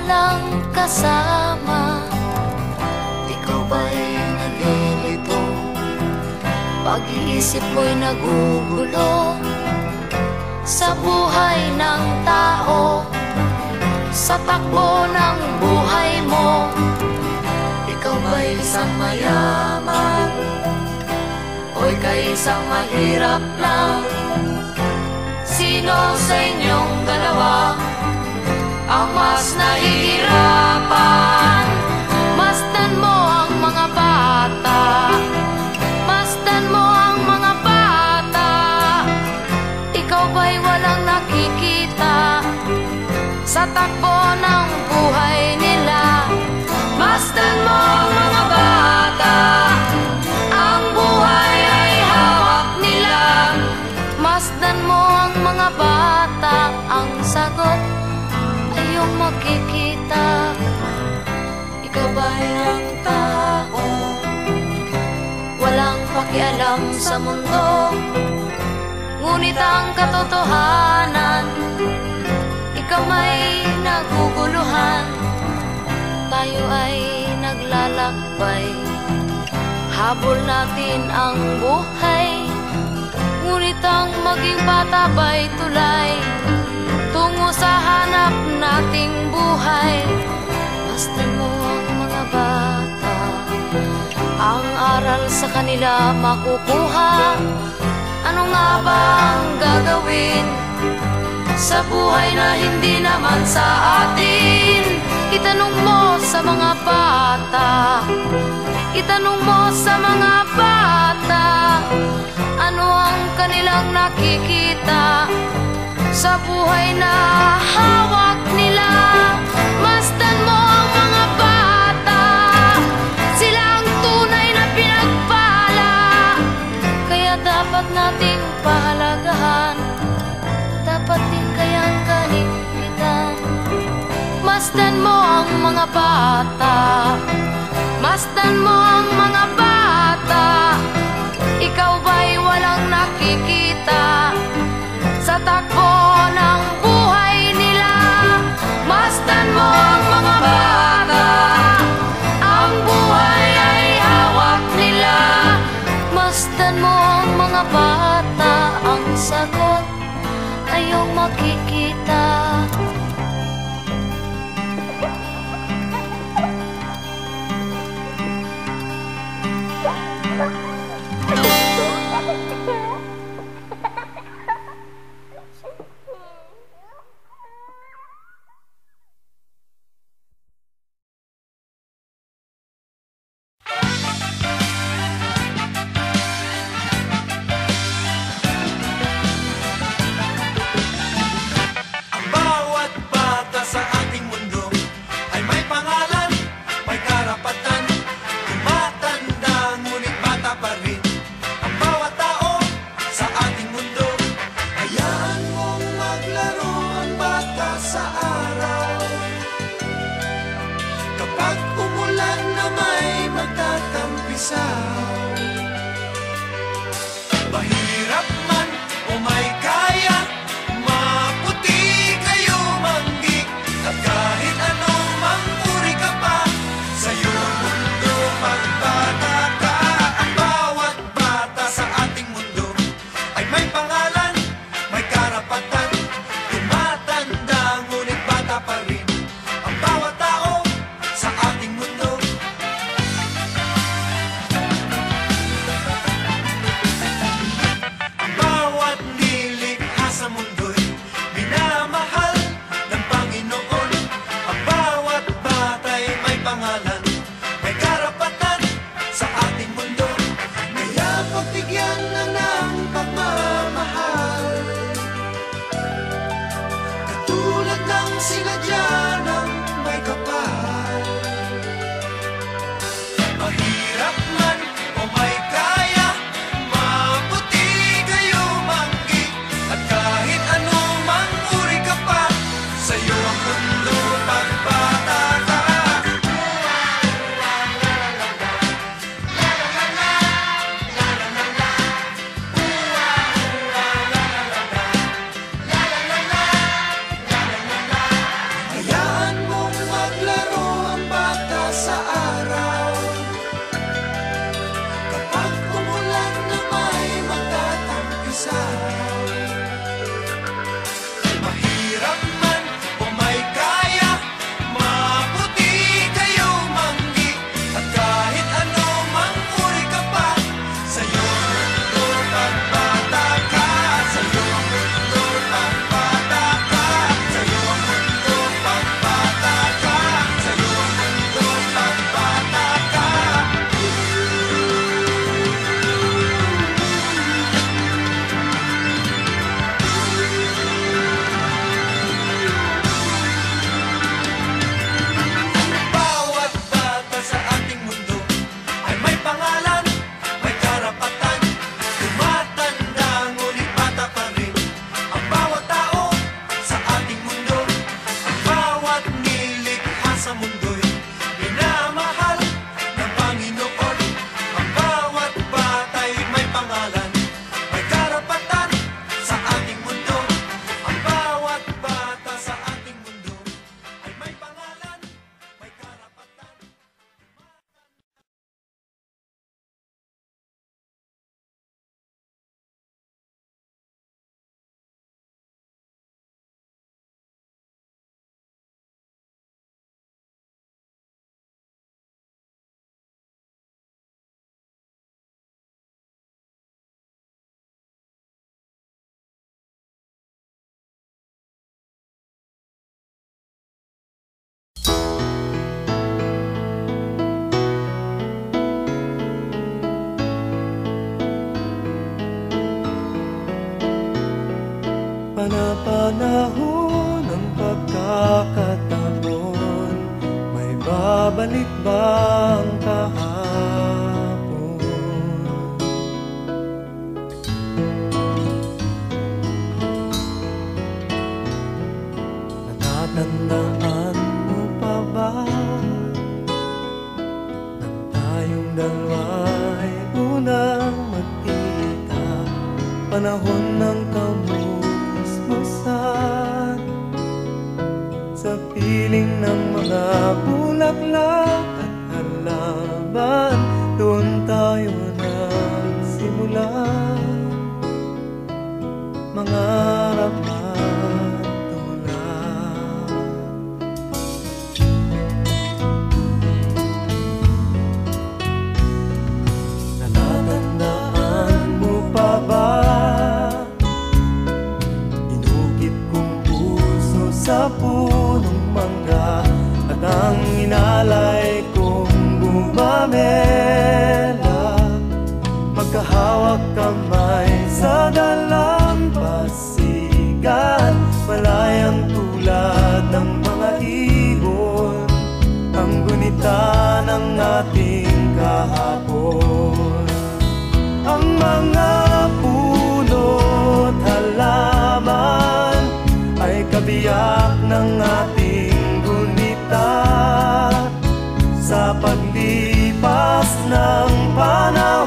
walang kasama. Ikaw ba'y nalilito? Pag-iisip mo'y nagugulo sa buhay ng tao, sa takbo ng buhay mo. Ikaw ba'y isang mayaman o ika'y isang mahirap lang? Sino sa inyong dalawa ang mas nahihirapan? Masdan mo ang mga bata, masdan mo ang mga bata. Ikaw ba'y walang nakikita sa takbo ng buhay nila? Masdan mo ang mga bata, ang buhay ay hawak nila. Masdan mo ang mga bata, ang sagot ay iyong makikita. Ikaw ba'y ang tao, walang pakialam sa mundo, ngunit ang katotohanan, ikaw may naguguluhan. Tayo ay naglalakbay, habol natin ang buhay, ngunit ang maging bata ba'y tulay tungo sa hanap nating buhay. Masdan mo ang mga bata, ang aral sa kanila makukuha. Ano nga ba ang gagawin sa buhay na hindi naman sa atin? Itanong mo sa mga bata, itanong mo sa mga bata, ano ang kanilang nakikita sa buhay na hawak nila. Masdan mo ang mga bata, sila ang tunay na pinagpala, kaya dapat nating pahalagahan, dapat din kayang kahigpitan. Masdan mo ang mga bata, masdan mo ang mga bata. Ikaw ba'y walang nakikita sa takbo ng buhay nila? Masdan mo ang mga bata, ang buhay ay hawak nila. Masdan mo ang mga bata, ang sagot ay iyong makikita. ang kahapon. Natatandaan mo pa ba nang tayong dalawa'y unang magkita, panahon ng kamusmusan, sa piling ng mga bulaklak at halaman, doon tayo nagsimula mangarap at tumulak. Natatandaan mo pa ba inukit kong puso sa punong mangga, at ang inalay kong gumamela, magkahawak kamay sa dalampasigan, malayang tulad ng mga ibon, ang gunita ng ating kahapon. Ang mga puno't halaman ay kabiyak ng ating gunita, sa paglipas ng panahon